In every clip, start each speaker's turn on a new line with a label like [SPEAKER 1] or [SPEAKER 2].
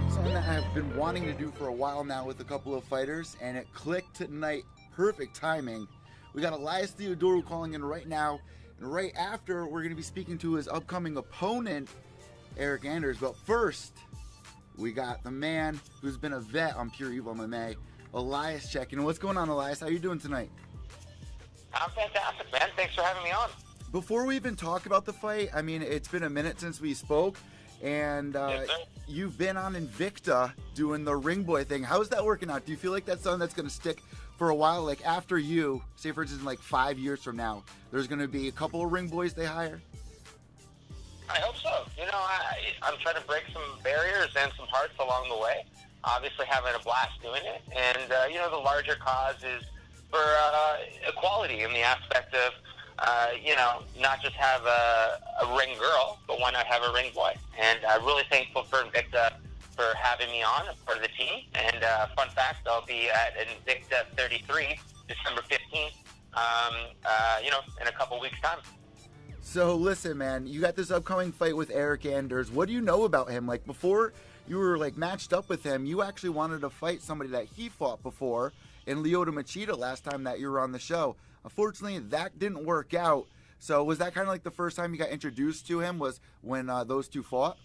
[SPEAKER 1] Something that I've been wanting to do for a while now with a couple of fighters, and it clicked tonight. Perfect timing. We got Elias Theodorou calling in right now, and right after, we're going to be speaking to his upcoming opponent, Eryk Anders. But first, we got the man who's been a vet on Pure Evil MMA, Elias, checking in. What's going on, Elias? How you doing tonight?
[SPEAKER 2] I'm fantastic, man. Thanks for having me on.
[SPEAKER 1] Before we even talk about the fight, I mean, it's been a minute since we spoke, and
[SPEAKER 2] Yes, sir.
[SPEAKER 1] you've been on Invicta doing the ring boy thing. How's that working out? Do you feel like that's something that's going to stick for a while? Like after you, say for instance, in like 5 years from now, there's going to be a couple of ring boys they hire?
[SPEAKER 2] I hope so. I'm trying to break some barriers and some hearts along the way. Obviously having a blast doing it. And, the larger cause is for equality in the aspect of, not just have a ring girl, but why not have a ring boy? And I'm really thankful for Invicta for having me on as part of the team. And fun fact, I'll be at Invicta 33, December 15th, in a couple weeks' time.
[SPEAKER 1] So listen, man, you got this upcoming fight with Eryk Anders. What do you know about him? Like before you were like matched up with him, you actually wanted to fight somebody that he fought before in Lyoto Machida last time that you were on the show. Unfortunately, that didn't work out. So was that kind of like the first time you got introduced to him was when those two fought?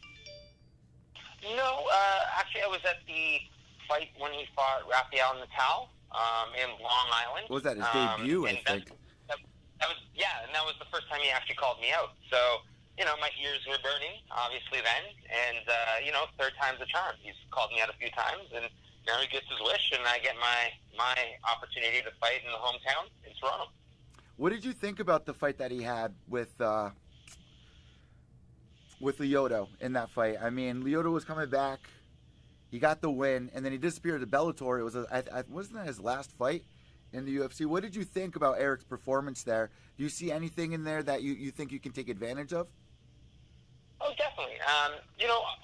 [SPEAKER 2] No, actually I was at the fight when he fought Rafael Natal in Long Island.
[SPEAKER 1] What was that, his debut, I think?
[SPEAKER 2] That was the first time he actually called me out. So, my ears were burning, obviously then, and, third time's a charm. He's called me out a few times, and now he gets his wish, and I get my opportunity to fight in the hometown in Toronto.
[SPEAKER 1] What did you think about the fight that he had with Lyoto in that fight? I mean, Lyoto was coming back, he got the win, and then he disappeared to Bellator. It was wasn't that his last fight in the UFC? What did you think about Eryk's performance there? Do you see anything in there that you think you can take advantage of?
[SPEAKER 2] Oh, definitely.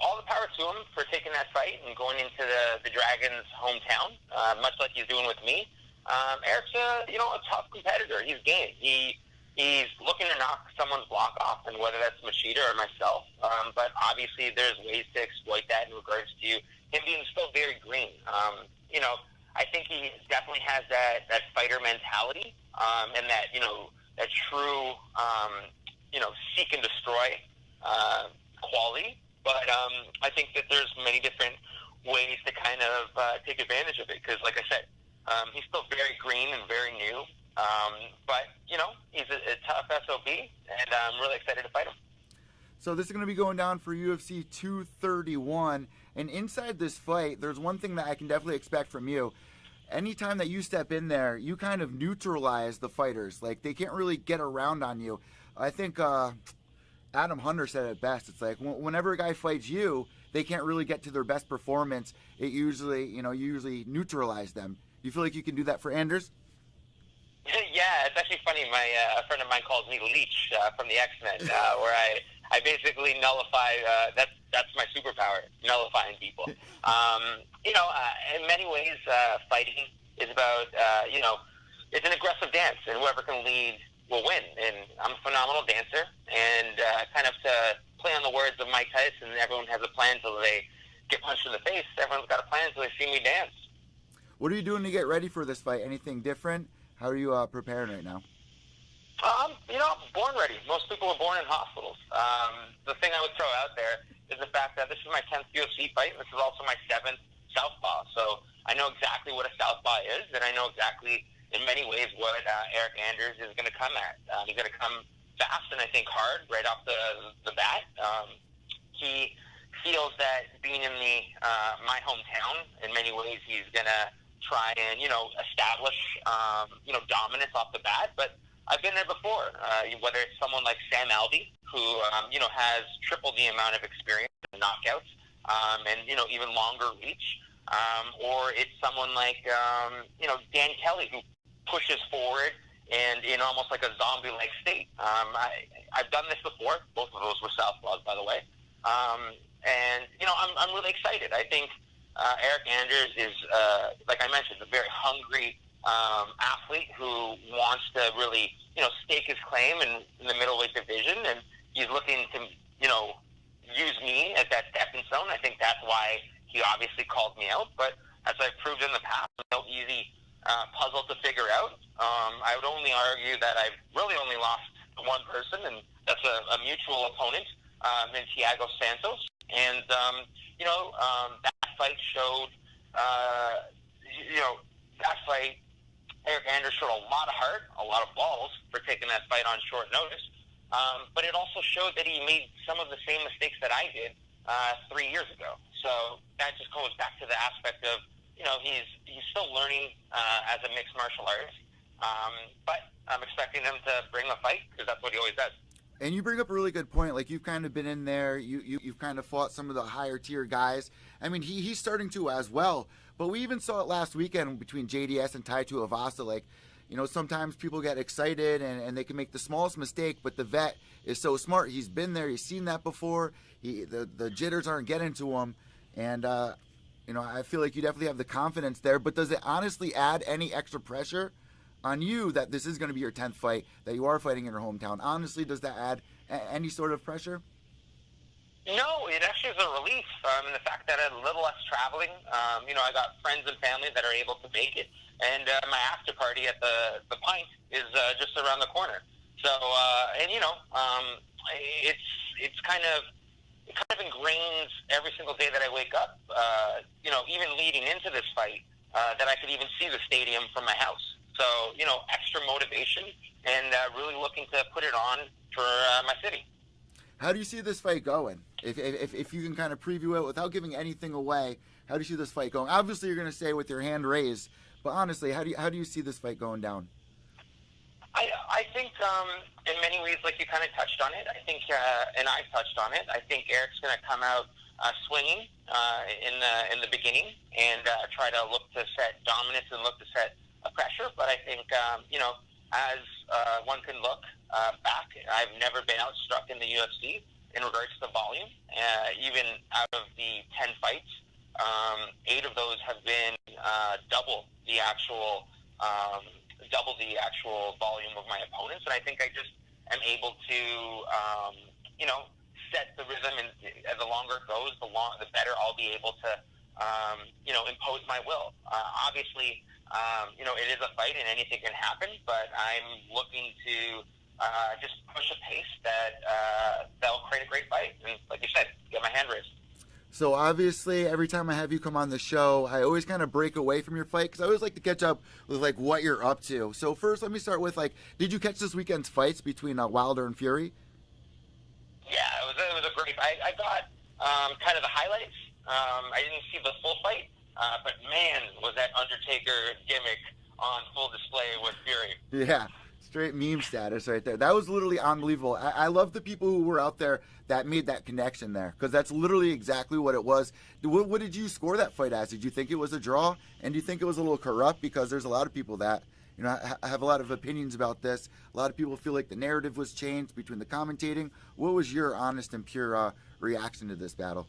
[SPEAKER 2] All the power to him for taking that fight and going into the Dragons' hometown, much like he's doing with me. Eryk's a tough competitor. He's game. He's looking to knock someone's block off, and whether that's Machida or myself. But obviously, there's ways to exploit that in regards to him being still very green. I think he definitely has that fighter mentality, and that that true seek and destroy quality. But I think that there's many different ways to kind of take advantage of it, because like I said, he's still very green and very new. But he's a tough SOB, and I'm really excited to fight him.
[SPEAKER 1] So this is going to be going down for UFC 231, and inside this fight, there's one thing that I can definitely expect from you. Anytime that you step in there, you kind of neutralize the fighters. Like, they can't really get around on you. I think Adam Hunter said it best. It's like, whenever a guy fights you, they can't really get to their best performance. It usually, you usually neutralize them. You feel like you can do that for Anders?
[SPEAKER 2] Yeah, it's actually funny. A friend of mine calls me Leech from the X-Men, where I basically nullify. That's my superpower, nullifying people. In many ways, fighting is about it's an aggressive dance, and whoever can lead will win. And I'm a phenomenal dancer, and kind of to play on the words of Mike Tyson, everyone has a plan until they get punched in the face. Everyone's got a plan until they see me dance.
[SPEAKER 1] What are you doing to get ready for this fight? Anything different? How are you preparing right now?
[SPEAKER 2] Born ready. Most people are born in hospitals. The thing I would throw out there is the fact that this is my 10th UFC fight, and this is also my 7th southpaw. So I know exactly what a southpaw is, and I know exactly, in many ways, what Eryk Anders is going to come at. He's going to come fast and I think hard right off the bat. He feels that being in my hometown, in many ways, he's going to try and establish dominance off the bat. But I've been there before. Whether it's someone like Sam Alvey, who has triple the amount of experience in knockouts, and even longer reach, or it's someone like Dan Kelly, who pushes forward and in almost like a zombie-like state. I've done this before. Both of those were southpaws, by the way. And I'm really excited. I think Eryk Anders is, like I mentioned, a very hungry athlete who wants to really, stake his claim in the middleweight division, and he's looking to, use me as that step think that's why he obviously called me out. But as I've proved in the past, no easy puzzle to figure out. I would only argue that I've really only lost to one person, and that's a mutual opponent in Thiago Santos. And, that fight showed, that fight, Eryk Anders showed a lot of heart, a lot of balls for taking that fight on short notice. But it also showed that he made some of the same mistakes that I did 3 years ago. So that just goes back to the aspect of, he's still learning as a mixed martial artist. But I'm expecting him to bring a fight because that's what he always does.
[SPEAKER 1] And you bring up a really good point. Like, you've kind of been in there. You've kind of fought some of the higher tier guys. I mean, he's starting to as well. But we even saw it last weekend between JDS and Tai Tuivasa. Like, sometimes people get excited and they can make the smallest mistake, but the vet is so smart. He's been there. He's seen that before. The jitters aren't getting to him. And, I feel like you definitely have the confidence there. But does it honestly add any extra pressure on you that this is going to be your 10th fight, that you are fighting in your hometown? Honestly, does that add any sort of pressure?
[SPEAKER 2] No, it actually is a relief. And the fact that a little less traveling, I got friends and family that are able to make it. And my after party at the Pint is just around the corner. So, it's kind of ingrains every single day that I wake up, even leading into this fight, that I could even see the stadium from my house. So, extra motivation and really looking to put it on for my city.
[SPEAKER 1] How do you see this fight going? If you can kind of preview it without giving anything away, how do you see this fight going? Obviously, you're going to say with your hand raised, but honestly, how do you see this fight going down?
[SPEAKER 2] I think in many ways, like you kind of touched on it, I think, and I touched on it, I think Eryk's going to come out swinging in the beginning and try to look to set dominance and look to set pressure. But I think, as one can look back, I've never been outstruck in the UFC in regards to volume. Even out of the 10 fights, 8 of those have been double the actual volume of my opponents. And I think I just am able to, set the rhythm. And the longer it goes, the better I'll be able to, impose my will. Obviously, it is a fight and anything can happen, but I'm looking to just push a pace that'll create a great fight. And like you said, get my hand raised.
[SPEAKER 1] So obviously, every time I have you come on the show, I always kind of break away from your fight because I always like to catch up with like what you're up to. So first, let me start with did you catch this weekend's fights between Wilder and Fury?
[SPEAKER 2] Yeah, it was a great. I got kind of the highlights. I didn't see the full fight, but man, was that Undertaker gimmick on full display with Fury.
[SPEAKER 1] Yeah. Straight meme status right there. That was literally unbelievable. I love the people who were out there that made that connection there because that's literally exactly what it was. What did you score that fight as? Did you think it was a draw? And do you think it was a little corrupt? Because there's a lot of people that, have a lot of opinions about this. A lot of people feel like the narrative was changed between the commentating. What was your honest and pure reaction to this battle?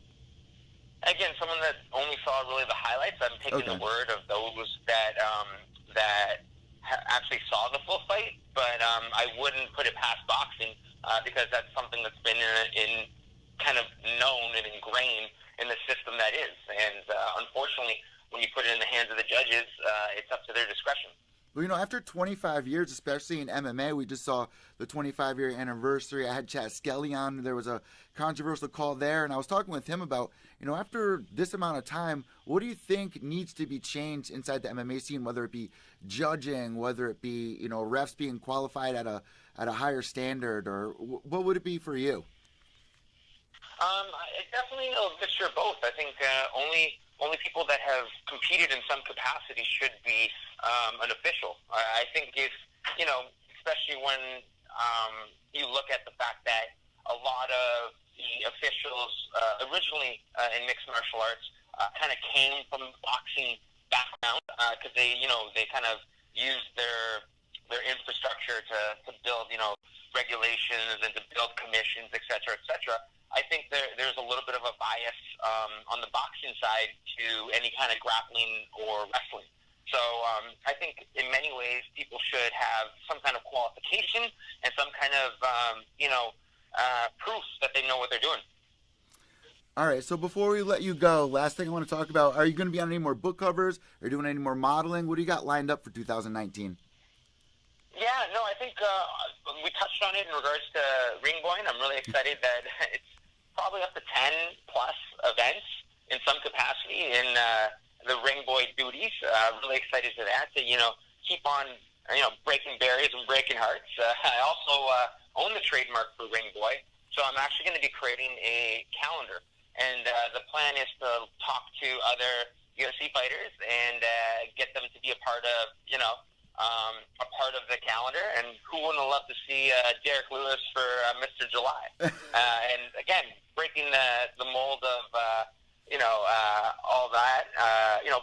[SPEAKER 2] Again, someone that only saw really the highlights. I'm taking the word of those that actually saw the full fight, but I wouldn't put it past boxing because that's something that's been in kind of known and ingrained in the system that is. And unfortunately, when you put it in the hands of the judges, it's up to their discretion.
[SPEAKER 1] Well, after 25 years, especially in MMA, we just saw the 25-year anniversary. I had Chad Skelly on. There was a controversial call there, and I was talking with him about, after this amount of time, what do you think needs to be changed inside the MMA scene, whether it be judging, whether it be, refs being qualified at a higher standard, or what would it be for you?
[SPEAKER 2] Definitely a mixture of both. I think only people that have competed in some capacity should be an official. I think if, especially when you look at the fact that a lot of the officials originally in mixed martial arts kind of came from boxing background because they kind of used their infrastructure to build, regulations and to build commissions, et cetera, et cetera. I think there's a little bit of a bias on the boxing side to any kind of grappling or wrestling. So I think in many ways people should have some kind of qualification and some kind of, proof that they know what they're doing.
[SPEAKER 1] All right, so before we let you go, last thing I want to talk about, are you going to be on any more book covers? Are you doing any more modeling? What do you got lined up for 2019?
[SPEAKER 2] Yeah, no, I think we touched on it in regards to Ringboy, and I'm really excited that it's probably up to 10 plus events in some capacity in the Ringboy duties. Really excited to that, to, keep on, breaking barriers and breaking hearts. I also own the trademark for Ringboy, so I'm actually going to be creating a calendar. And the plan is to talk to other UFC fighters and get them to be a part of, a part of the calendar. And who wouldn't love to see Derek Lewis for Mr. July? And again, breaking the mold of, all that,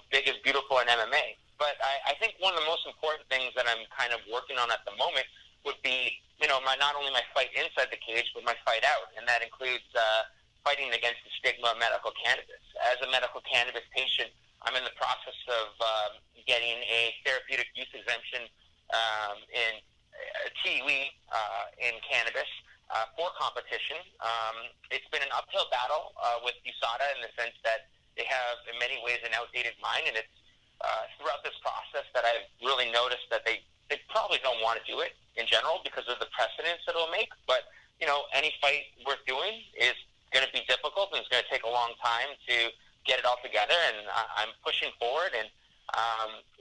[SPEAKER 2] big is beautiful in MMA. But I think one of the most important things that I'm kind of working on at the moment would be, not only my fight inside the cage, but my fight out. And that includes fighting against the stigma of medical cannabis. As a medical cannabis patient, I'm in the process of getting a therapeutic use exemption in TUE in cannabis for competition. It's been an uphill battle with USADA in the sense that they have, in many ways, an outdated mind, and it's throughout this process that I've really noticed that they probably don't want to do it in general because of the precedents that it'll make. But, any fight worth doing is going to be difficult, and it's going to take a long time to get it all together, and I'm pushing forward. And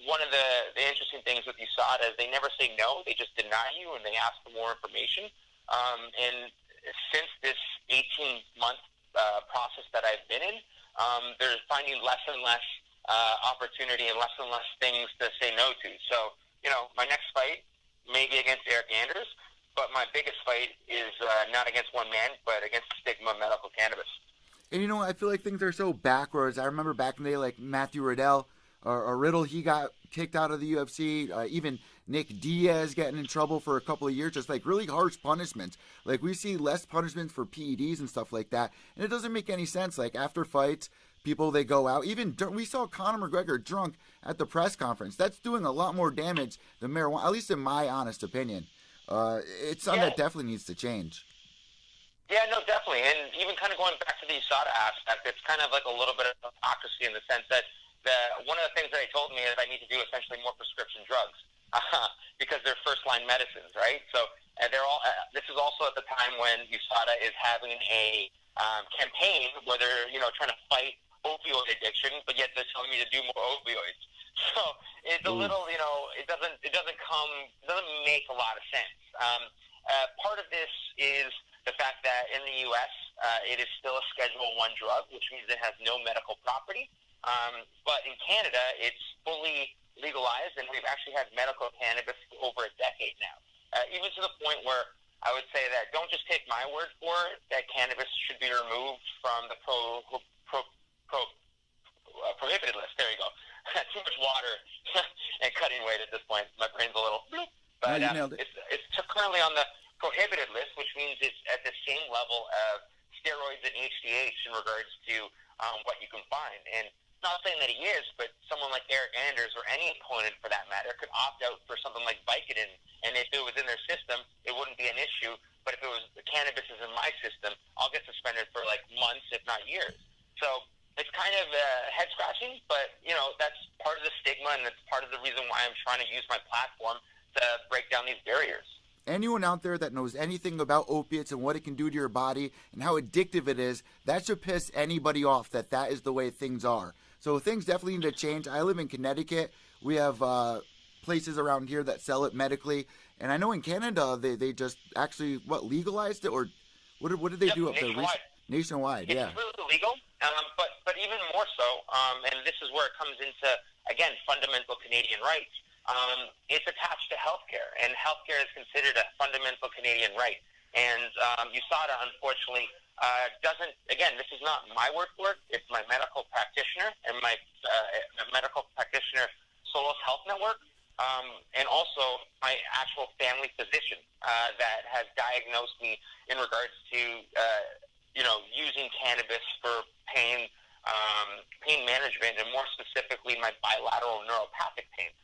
[SPEAKER 2] one of the interesting things with USADA is they never say no, they just deny you, and they ask for more information. And since this 18-month process that I've been in, they're finding less and less opportunity and less things to say no to. So, my next fight may be against Eric Anders, but my biggest fight is not against one man, but against the stigma of medical cannabis.
[SPEAKER 1] And I feel like things are so backwards. I remember back in the day, like Matthew Riddle or Riddle, he got kicked out of the UFC. Even Nick Diaz getting in trouble for a couple of years, just like really harsh punishments. Like we see less punishments for PEDs and stuff like that, and it doesn't make any sense. Like after fights, people they go out. Even we saw Conor McGregor drunk at the press conference. That's doing a lot more damage than marijuana, at least in my honest opinion. It's something that definitely needs to change.
[SPEAKER 2] Yeah, no, definitely. And even kind of going back to the USADA aspect, it's kind of like a little bit of hypocrisy in the sense that one of the things that they told me is I need to do essentially more prescription drugs because they're first-line medicines, right? So they're all. This is also at the time when USADA is having a campaign where they're trying to fight opioid addiction, but yet they're telling me to do more opioids. So it's a little, it doesn't make a lot of sense. Part of this is the fact that in the U.S. It is still a Schedule I drug, which means it has no medical property. But in Canada, it's fully legalized, and we've actually had medical cannabis for over a decade now. Even to the point where I would say that don't just take my word for it, that cannabis should be removed from the prohibited list. There you go. Too much water and cutting weight at this point. My brain's a little bloop. But it's currently on the prohibited list, which means it's at the same level of steroids and HGH in regards to what you can find. And not saying that he is, but someone like Eric Anders or any opponent for that matter could opt out for something like Vicodin, and if it was in their system, it wouldn't be an issue. But if it was the cannabis is in my system, I'll get suspended for like months, if not years. So it's kind of head scratching, but that's part of the stigma, and that's part of the reason why I'm trying to use my platform to break down these barriers.
[SPEAKER 1] Anyone out there that knows anything about opiates and what it can do to your body and how addictive it is, that should piss anybody off that is the way things are. So things definitely need to change. I live in Connecticut. We have places around here that sell it medically. And I know in Canada, they just actually, legalized it? Or what did they do up there? Nationwide,
[SPEAKER 2] it's really legal, but even more so, and this is where it comes into, again, fundamental Canadian rights. It's attached to healthcare, and healthcare is considered a fundamental Canadian right. And USADA, unfortunately, doesn't. Again, this is not my word for it. It's my medical practitioner and my medical practitioner Solos Health Network, and also my actual family physician that has diagnosed me in regards to using cannabis for pain management, and more specifically my bilateral neuropathic pain.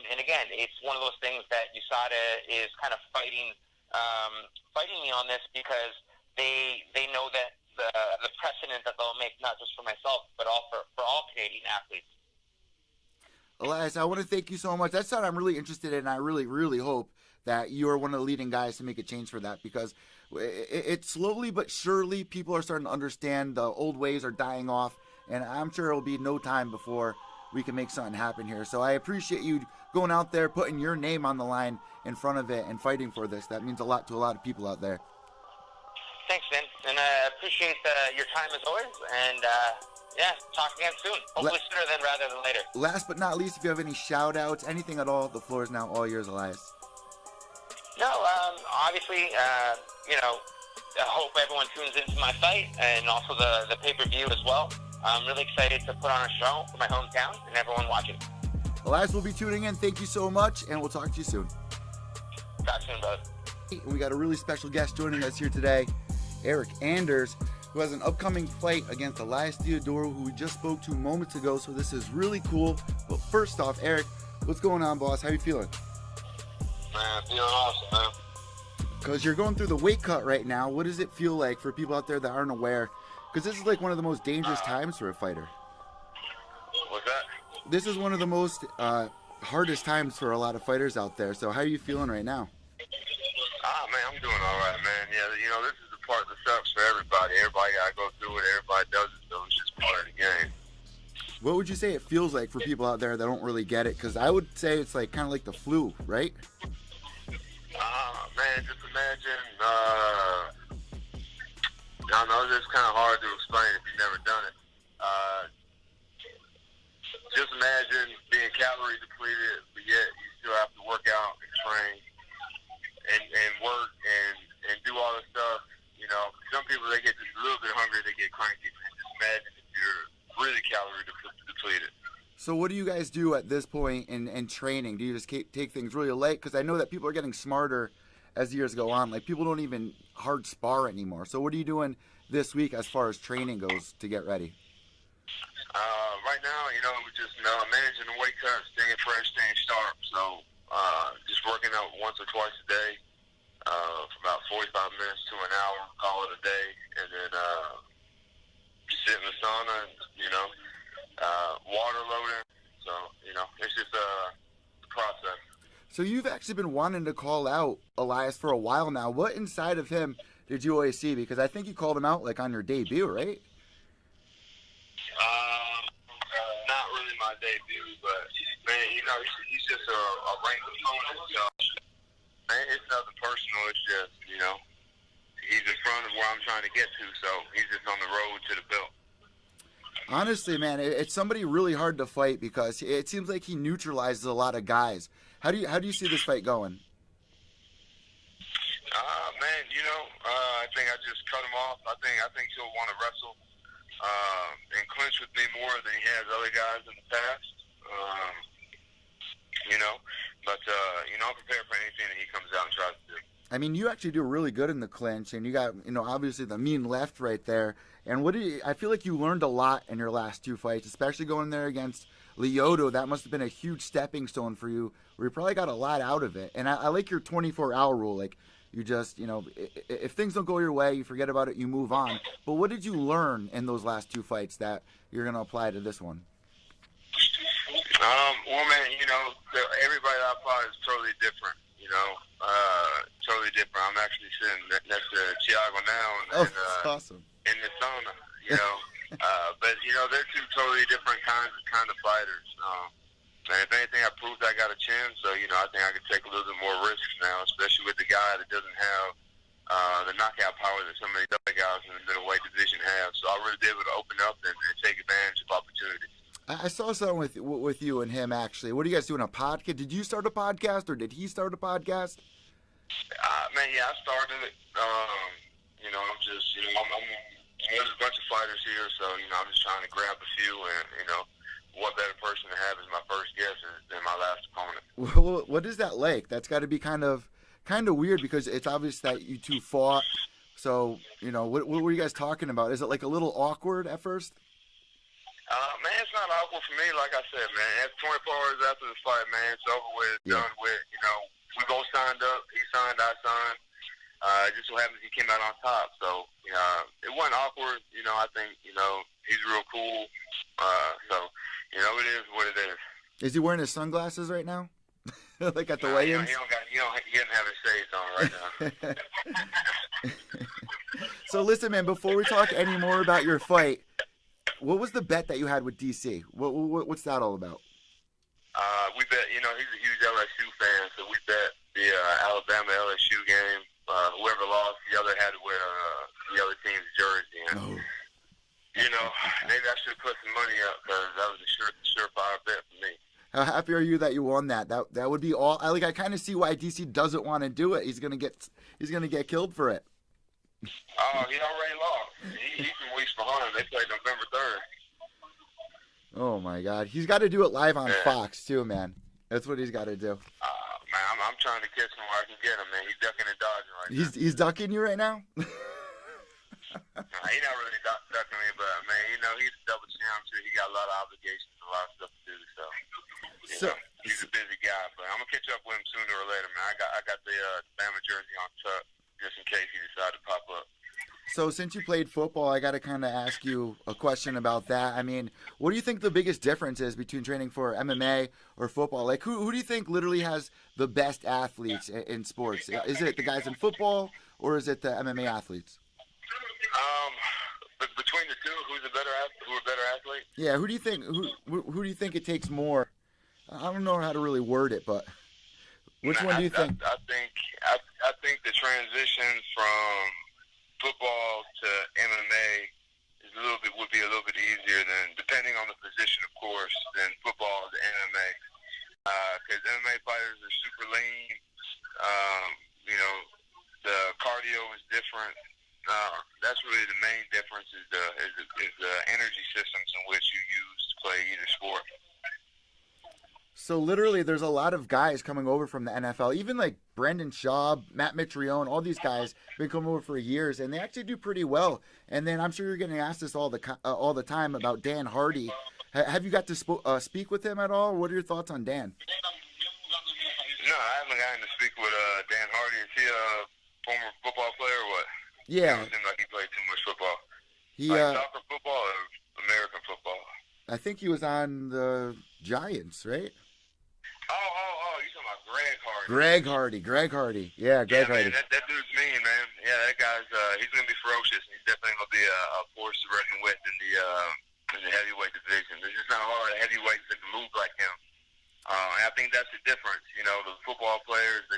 [SPEAKER 2] And again, it's one of those things that USADA is kind of fighting me on this because they know that the precedent confident that they'll make not just for myself, but all for all Canadian athletes.
[SPEAKER 1] Elias, I want to thank you so much. That's what I'm really interested in. I really, really hope that you're one of the leading guys to make a change for that, because it slowly but surely people are starting to understand the old ways are dying off, and I'm sure it'll be no time before we can make something happen here. So I appreciate you going out there, putting your name on the line in front of it and fighting for this. That means a lot to a lot of people out there.
[SPEAKER 2] Thanks, Vin, and I appreciate your time as always, and yeah, talk again soon. Hopefully sooner than rather than later.
[SPEAKER 1] Last but not least, if you have any shout-outs, anything at all, the floor is now all yours, Elias.
[SPEAKER 2] No, obviously, you know, I hope everyone tunes into my fight and also the pay-per-view as well. I'm really excited to put on a show for my hometown and everyone watching.
[SPEAKER 1] Elias will be tuning in. Thank you so much, and we'll talk to you soon.
[SPEAKER 2] Talk soon, bud.
[SPEAKER 1] We got a really special guest joining us here today, Eryk Anders, who has an upcoming fight against Elias Theodorou, who we just spoke to moments ago, so this is really cool. But first off, Eryk, what's going on, boss? How you feeling?
[SPEAKER 2] Man, feeling awesome, man.
[SPEAKER 1] Because you're going through the weight cut right now. What does it feel like for people out there that aren't aware? Because this is like one of the most dangerous times for a fighter.
[SPEAKER 2] What's that?
[SPEAKER 1] This is one of the most hardest times for a lot of fighters out there. So how are you feeling right now?
[SPEAKER 3] Man, I'm doing all right, man. Yeah, you know, this is the part that sucks for everybody. Everybody got to go through it. Everybody does it, so it's just part of the game.
[SPEAKER 1] What would you say it feels like for people out there that don't really get it? Because I would say it's like kind of like the flu, right?
[SPEAKER 3] Man, just imagine, I don't know, it's kind of hard to explain if you've never done it. Just imagine being calorie depleted, but yet you still have to work out and train and work and do all this stuff. You know, some people, they get just a little bit hungry, they get cranky. Just imagine if you're really calorie depleted.
[SPEAKER 1] So what do you guys do at this point in training? Do you just take things really light? Because I know that people are getting smarter as years go on. Like, people don't even hard spar anymore. So what are you doing this week as far as training goes to get ready?
[SPEAKER 3] Right now, you know, we're just managing the weight cut, staying fresh, staying sharp. So just working out once or twice a day for about 45 minutes to an hour, call it a day, and then sit in the sauna, and, you know, water loading. So, you know, it's just a process.
[SPEAKER 1] So you've actually been wanting to call out Elias for a while now. What inside of him did you always see? Because I think you called him out like on your debut, right?
[SPEAKER 3] Not really my debut, but man, you know, he's just a ranked opponent. So man, it's nothing personal. It's just, you know, he's in front of where I'm trying to get to, so he's just on the road to the belt.
[SPEAKER 1] Honestly, man, it's somebody really hard to fight because it seems like he neutralizes a lot of guys. How do you see this fight going?
[SPEAKER 3] Man, you know, I think I just cut him off. I think he'll want to wrestle and clinch with me more than he has other guys in the past. You know, but you know, I'm prepared for anything that he comes out and tries to do.
[SPEAKER 1] I mean, you actually do really good in the clinch, and you got, you know, obviously the mean left right there. And I feel like you learned a lot in your last two fights, especially going there against Lyoto. That must have been a huge stepping stone for you, where you probably got a lot out of it. And I like your 24-hour rule. Like, you just, you know, if things don't go your way, you forget about it, you move on. But what did you learn in those last two fights that you're going to apply to this one?
[SPEAKER 3] Well, man, you know, everybody I fought is totally different, you know, totally different. I'm actually sitting next to Thiago now and
[SPEAKER 1] that's awesome.
[SPEAKER 3] In the sauna, you know. But, you know, they're two totally different kind of fighters. And if anything, I proved I got a chin, so, you know, I think I can take a little bit more risks now, especially with the guy that doesn't have the knockout power that some of the other guys in the middleweight division have. So I really be able to open up and take advantage of opportunities.
[SPEAKER 1] I saw something with you and him, actually. What are you guys doing, a podcast? Did you start a podcast, or did he start a podcast?
[SPEAKER 3] Man, yeah, I started it. You know, I'm just, you know, there's a bunch of fighters here, so, you know, I'm just trying to grab a few, and, you know, what better person to have as my first guest than my last opponent.
[SPEAKER 1] Well, what is that like? That's got to be kind of weird, because it's obvious that you two fought. So, you know, what were you guys talking about? Is it like a little awkward at first?
[SPEAKER 3] Man, it's not awkward for me. Like I said, man, after 24 hours after the fight, man, it's over with, done with. You know, we both signed up. He signed, I signed. It just so happens he came out on top. So it wasn't awkward. I think he's real cool. So it is what it is.
[SPEAKER 1] Is he wearing his sunglasses right now? Like at the
[SPEAKER 3] He
[SPEAKER 1] weigh-ins?
[SPEAKER 3] he doesn't have his shades on right now.
[SPEAKER 1] So listen, man, before we talk any more about your fight, what was the bet that you had with DC? What's that all about?
[SPEAKER 3] We bet, he's a huge LSU fan, so we bet the Alabama LSU game. Whoever lost, the other had to wear the other team's jersey. And,
[SPEAKER 1] Oh.
[SPEAKER 3] maybe I should put some money up because that was a surefire bet for me.
[SPEAKER 1] How happy are you that you won that? That would be all. I kind of see why DC doesn't want to do it. He's gonna get killed for it.
[SPEAKER 3] Oh, he already lost. He's some weeks behind. They played November 3rd.
[SPEAKER 1] Oh my God, he's got to do it live on
[SPEAKER 3] Yeah.
[SPEAKER 1] Fox too, man. That's what he's got to do.
[SPEAKER 3] Man, I'm trying to catch him where I can get him, man. He's ducking and dodging right now.
[SPEAKER 1] He's ducking you right now.
[SPEAKER 3] He's not really ducking me, but man, he's a double champ too. He got a lot of obligations, a lot of stuff to do. So he's a busy guy, but I'm gonna catch up with him sooner or later, man. I got the Bama jersey on tuck just in case he decides to pop up.
[SPEAKER 1] So since you played football, I got to kind of ask you a question about that. I mean, what do you think the biggest difference is between training for MMA or football? Like, who do you think literally has the best athletes in sports? Is it the guys in football or is it the MMA athletes?
[SPEAKER 3] But between the two, who are better athletes?
[SPEAKER 1] Yeah, who do you think who do you think it takes more? I don't know how to really word it, but which one do you think?
[SPEAKER 3] I think the transition from football to MMA would be a little bit easier than, depending on the position, of course, than football to MMA. Because MMA fighters are super lean. The cardio is different. That's really the main difference is the energy systems in which you use to play either sport.
[SPEAKER 1] So literally, there's a lot of guys coming over from the NFL. Even like Brendan Schaub, Matt Mitrione, all these guys been coming over for years, and they actually do pretty well. And then I'm sure you're getting asked this all the time about Dan Hardy. Have you got to speak with him at all? What are your thoughts on Dan?
[SPEAKER 3] No, I haven't gotten to speak with Dan Hardy. Is he a former football player or what?
[SPEAKER 1] Yeah,
[SPEAKER 3] It seems like he played too much football.
[SPEAKER 1] he.
[SPEAKER 3] Like soccer football or American football?
[SPEAKER 1] I think he was on the Giants, right?
[SPEAKER 3] Oh, you talking about Greg Hardy?
[SPEAKER 1] Greg Hardy. Yeah, Greg Hardy.
[SPEAKER 3] Man, that dude's mean, man. Yeah, that guy's he's gonna be ferocious. He's definitely gonna be a force to reckon with in the heavyweight division. There's just not a lot of heavyweights that can move like him. And I think that's the difference. The football players, they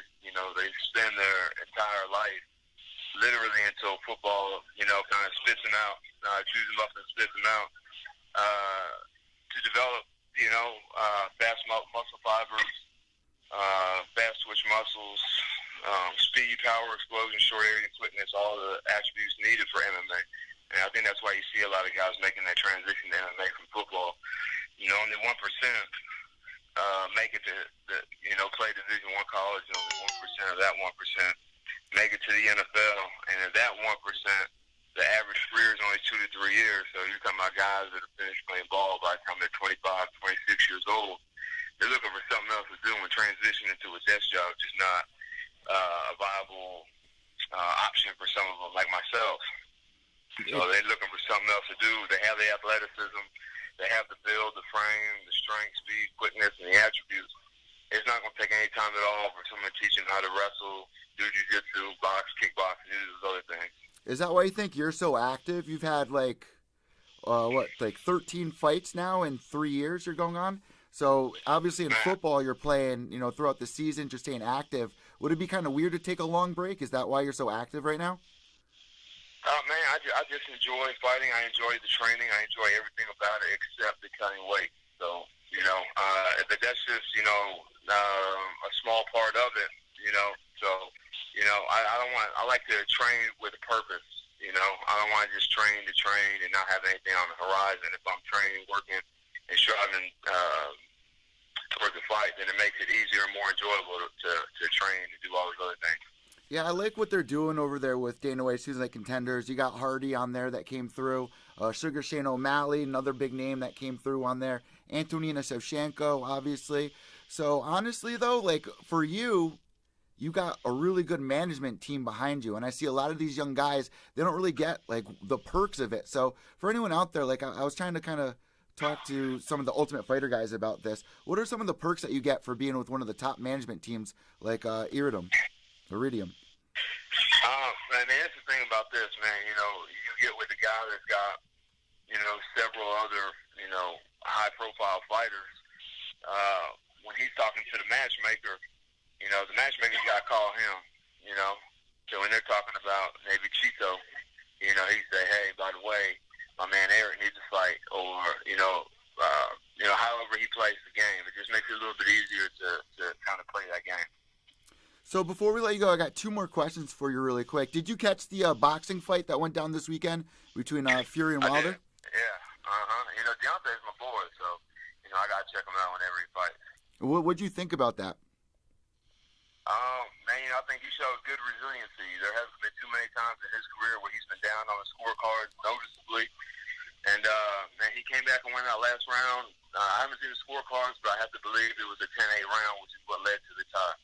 [SPEAKER 3] spend their entire life literally until football, kind of spits them out, chews them up and spits them out, to develop, fast muscle fibers, fast twitch muscles, speed, power, explosion, short area quickness, all the attributes needed for MMA. And I think that's why you see a lot of guys making that transition to MMA from football. Only 1% make it to play Division I college, and only 1% of that 1% make it to the NFL. And of that 1%, the average career is only 2 to 3 years. So you're talking about guys that have finished playing ball by the time they're 25, 26 years old. They're looking for something else to do and transition into a desk job, just not a viable option for some of them, like myself. So they're looking for something else to do. They have the athleticism, they have the build, the frame, the strength, speed, quickness, and the attributes. It's not going to take any time at all for someone teaching how to wrestle, do jiu-jitsu, box, kickbox, and do those other things.
[SPEAKER 1] Is that why you think you're so active? You've had like 13 fights now in 3 years you're going on? So obviously in football you're playing, throughout the season, just staying active. Would it be kind of weird to take a long break? Is that why you're so active right now?
[SPEAKER 3] Man, I just enjoy fighting. I enjoy the training. I enjoy everything about it except the cutting weight. So, but that's just, a small part of it, So, I like to train with a purpose, I don't want to just train to train and not have anything on the horizon. If I'm training, working, and striving towards the fight, then it makes it easier and more enjoyable to train and do all those other things.
[SPEAKER 1] Yeah, I like what they're doing over there with Dana White's Season Like Contenders. You got Hardy on there that came through. Sugar Shane O'Malley, another big name that came through on there. Antonina Shevchenko, obviously. So honestly, though, like for you you got a really good management team behind you. And I see a lot of these young guys, they don't really get like the perks of it. So for anyone out there, like I was trying to kind of talk to some of the Ultimate Fighter guys about this. What are some of the perks that you get for being with one of the top management teams like Iridium?
[SPEAKER 3] Man, that's the thing about this, man. You know, you get with a guy that's got, you know, several other, you know, high-profile fighters. When he's talking to the matchmaker, you know, the matchmaker's got to call him, you know. So when they're talking about maybe Chito, you know, he say, hey, by the way, my man Eric needs to fight, or, however he plays the game. It just makes it a little bit easier to kind of play that game.
[SPEAKER 1] So before we let you go, I got two more questions for you really quick. Did you catch the boxing fight that went down this weekend between Fury and Wilder?
[SPEAKER 3] Yeah, You know, Deontay's my boy, so, you know, I got to check him out whenever he fights.
[SPEAKER 1] What'd you think about that?
[SPEAKER 3] Man, you know, I think he showed good resiliency. There hasn't been too many times in his career where he's been down on the scorecard noticeably. And, man, he came back and went out last round. I haven't seen the scorecards, but I have to believe it was a 10-8 round, which is what led to the tie.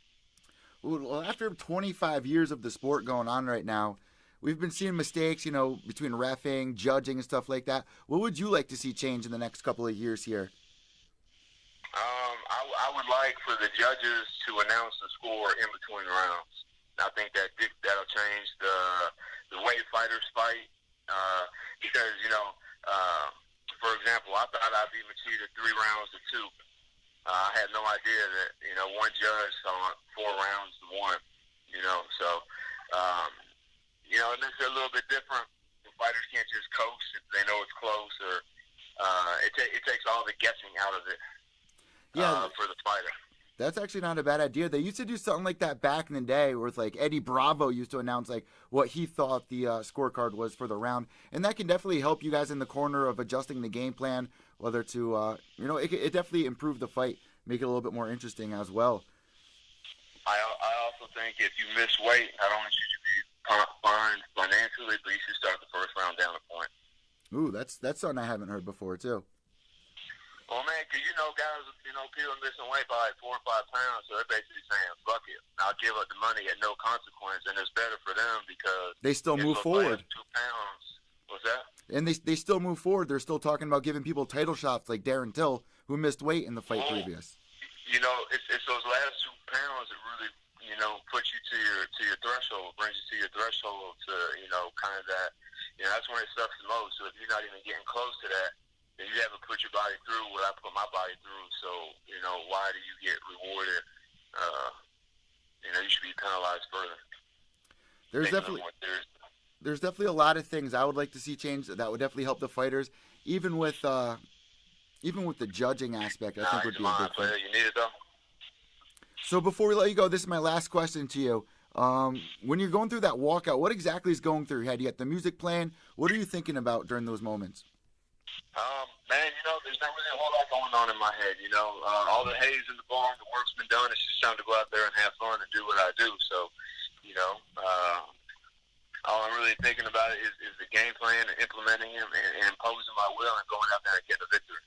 [SPEAKER 1] Well, after 25 years of the sport going on right now, we've been seeing mistakes, you know, between reffing, judging, and stuff like that. What would you like to see change in the next couple of years here?
[SPEAKER 3] I would like for the judges to announce the score in between rounds. I think that'll change the way fighters fight. Because, you know, for example, I thought I beat Machida 3 rounds to 2. I had no idea that, you know, one judge saw 4 rounds to 1, you know. So, you know, it makes it a little bit different. The fighters can't just coast if they know it's close, or it takes all the guessing out of it for the fighter.
[SPEAKER 1] That's actually not a bad idea. They used to do something like that back in the day with, like, Eddie Bravo used to announce, like, what he thought the scorecard was for the round. And that can definitely help you guys in the corner of adjusting the game plan, whether to, you know, it definitely improved the fight, make it a little bit more interesting as well.
[SPEAKER 3] I also think if you miss weight, not only should you be fined financially, but you should start the first round down a point.
[SPEAKER 1] Ooh, that's something I haven't heard before, too.
[SPEAKER 3] Well, man, because, you know, guys, you know, people are missing weight by like 4 or 5 pounds, so they're basically saying, fuck it, I'll give up the money at no consequence, and it's better for them because
[SPEAKER 1] they still move forward.
[SPEAKER 3] 2 pounds. What's that?
[SPEAKER 1] And they still move forward. They're still talking about giving people title shots like Darren Till, who missed weight in the fight previous.
[SPEAKER 3] You know, it's those last 2 pounds that really, you know, puts you to your threshold, brings you to your threshold to, you know, kind of that, you know, that's when it sucks the most. So if you're not even getting close to that, then you haven't put your body through what I put my body through. So, you know, why do you get rewarded? You know, you should be penalized further.
[SPEAKER 1] There's definitely a lot of things I would like to see change that would definitely help the fighters, even with the judging aspect. I think would be a big thing.
[SPEAKER 3] You need it though.
[SPEAKER 1] So before we let you go, this is my last question to you. When you're going through that walkout, what exactly is going through your head? You got the music playing. What are you thinking about during those moments?
[SPEAKER 3] Man, you know, there's not really a whole lot going on in my head. You know, all the hay's in the barn, the work's been done. It's just time to go out there and have fun and do what I do. So, you know, all I'm really thinking about is the game plan and implementing him and imposing my will and going out there and getting a victory.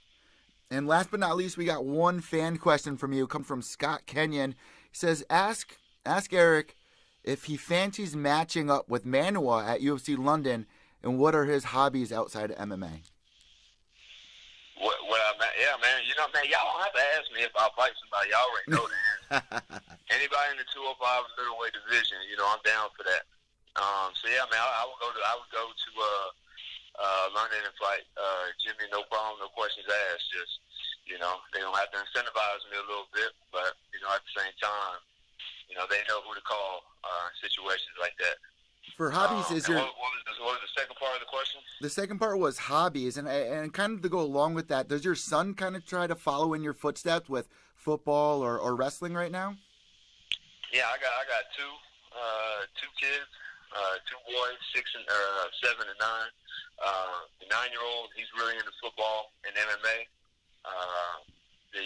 [SPEAKER 1] And last but not least, we got one fan question from you. It comes from Scott Kenyon. He says, ask Eryk if he fancies matching up with Manua at UFC London, and what are his hobbies outside of MMA?
[SPEAKER 3] Yeah, man. You know, man, y'all don't have to ask me if I'll fight somebody. Y'all already know the answer. Anybody in the 205 middleweight division, you know, I'm down for that. So yeah, man, I would go to London and fight Jimmy, no problem, no questions asked. Just, you know, they don't have to incentivize me a little bit, but you know, at the same time, you know, they know who to call in situations like that.
[SPEAKER 1] For hobbies,
[SPEAKER 3] what was the second part of the question?
[SPEAKER 1] The second part was hobbies, and kind of to go along with that, does your son kind of try to follow in your footsteps with football or wrestling right now?
[SPEAKER 3] Yeah, I got two kids, 2 boys, 7 and 9. The 9-year-old, he's really into football and MMA. The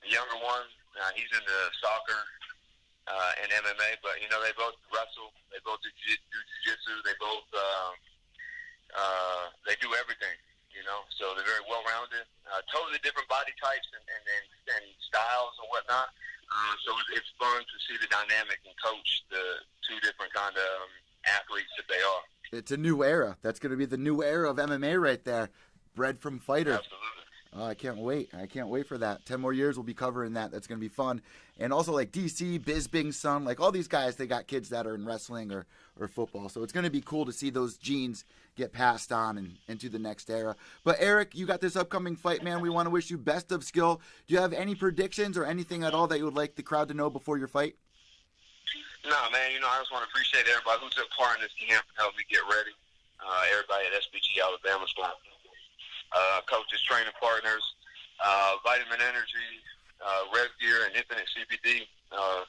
[SPEAKER 3] younger one, he's into soccer and MMA, but you know, they both wrestle, they both do jiu-jitsu, they both they do everything, you know, so they're very well-rounded, totally different body types and styles and whatnot, So it's fun to see the dynamic and coach the two different kind of athletes that they are.
[SPEAKER 1] It's a new era. That's going to be the new era of MMA right there. Bred from fighters.
[SPEAKER 3] Absolutely.
[SPEAKER 1] Oh, I can't wait. I can't wait for that. 10 more years we'll be covering that. That's going to be fun. And also like DC, Bisping's son, like all these guys, they got kids that are in wrestling or football. So it's going to be cool to see those genes get passed on and into the next era. But Eryk, you got this upcoming fight, man. We want to wish you best of skill. Do you have any predictions or anything at all that you would like the crowd to know before your fight?
[SPEAKER 3] No, man, I just want to appreciate everybody who took part in this camp and helped me get ready. Everybody at SBG Alabama spot. Coaches, training partners, Vitamin Energy, Red Gear, and Infinite CBD,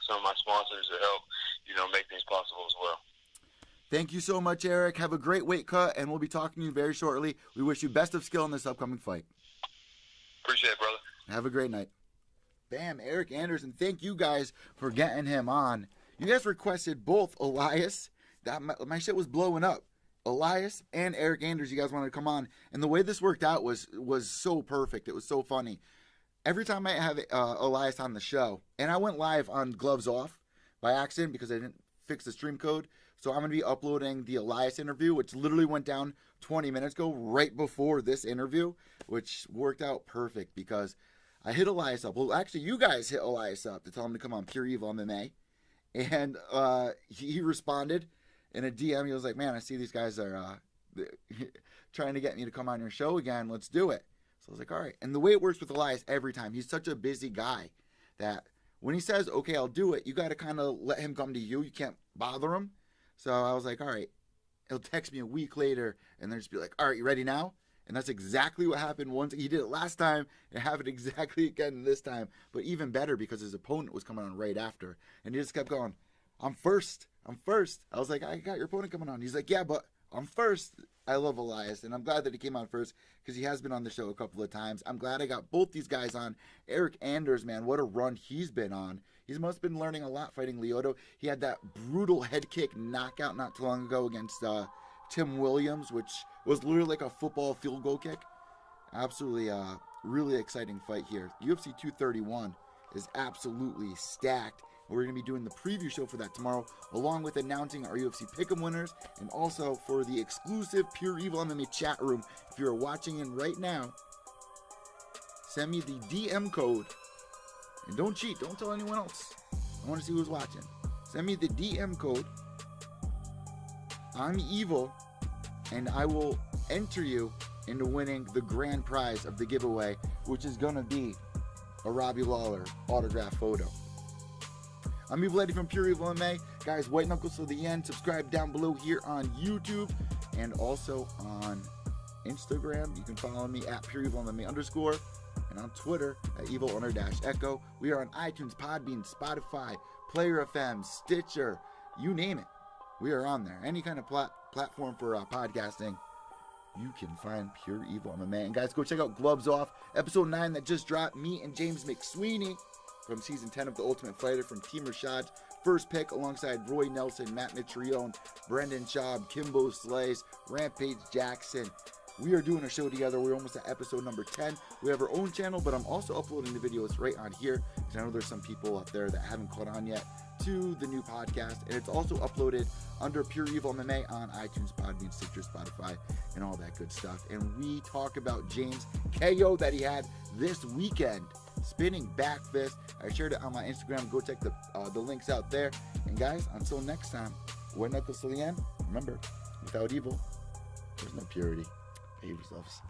[SPEAKER 3] some of my sponsors that help, make things possible as well.
[SPEAKER 1] Thank you so much, Eryk. Have a great weight cut, and we'll be talking to you very shortly. We wish you best of skill in this upcoming fight.
[SPEAKER 3] Appreciate it, brother.
[SPEAKER 1] Have a great night. Bam, Eryk Anderson. Thank you guys for getting him on. You guys requested both Elias. My shit was blowing up. Elias and Eryk Anderson, you guys wanted to come on. And the way this worked out was so perfect. It was so funny. Every time I have Elias on the show, and I went live on Gloves Off by accident because I didn't fix the stream code. So I'm going to be uploading the Elias interview, which literally went down 20 minutes ago, right before this interview, which worked out perfect because I hit Elias up. Well, actually, you guys hit Elias up to tell him to come on Pure Evil MMA. And he responded in a DM. He was like, man, I see these guys are trying to get me to come on your show again. Let's do it. So I was like, all right. And the way it works with Elias every time, he's such a busy guy that when he says, okay, I'll do it, you got to kind of let him come to you. You can't bother him. So I was like, all right. He'll text me a week later and then just be like, all right, you ready now? And that's exactly what happened once. He did it last time. It happened exactly again this time. But even better because his opponent was coming on right after. And he just kept going, I'm first. I was like, I got your opponent coming on. He's like, yeah, but I'm first. I love Elias. And I'm glad that he came on first because he has been on the show a couple of times. I'm glad I got both these guys on. Eryk Anders, man, what a run he's been on. He's must have been learning a lot fighting Lyoto. He had that brutal head kick knockout not too long ago against Tim Williams, which was literally like a football field goal kick. Absolutely really exciting fight here. UFC 231 is absolutely stacked. We're going to be doing the preview show for that tomorrow, along with announcing our UFC Pick'em winners, and also for the exclusive Pure Evil MMA chat room. If you're watching in right now, send me the DM code. And don't cheat. Don't tell anyone else. I want to see who's watching. Send me the DM code. I'm evil. And I will enter you into winning the grand prize of the giveaway, which is going to be a Robbie Lawler autograph photo. I'm Evil Eddie from Pure Evil MMA. Guys, white knuckles to the end. Subscribe down below here on YouTube and also on Instagram. You can follow me at Pure Evil MMA _ and on Twitter at Evil_Echo. We are on iTunes, Podbean, Spotify, Player FM, Stitcher, you name it. We are on there. Any kind of platform for podcasting, you can find Pure Evil MMA. And guys, go check out Gloves Off, episode 9 that just dropped. Me and James McSweeney from season 10 of The Ultimate Fighter from Team Rashad's first pick alongside Roy Nelson, Matt Mitrione, Brendan Schaub, Kimbo Slice, Rampage Jackson. We are doing a show together. We're almost at episode number 10. We have our own channel, but I'm also uploading the videos right on here because I know there's some people out there that haven't caught on yet to the new podcast. And it's also uploaded under Pure Evil MMA on iTunes, Podbean, Stitcher, Spotify, and all that good stuff. And we talk about James' KO that he had this weekend. Spinning back fist. I shared it on my Instagram. Go check the links out there. And guys, until next time, white knuckles to the end. Remember, without evil, there's no purity. Behave yourselves.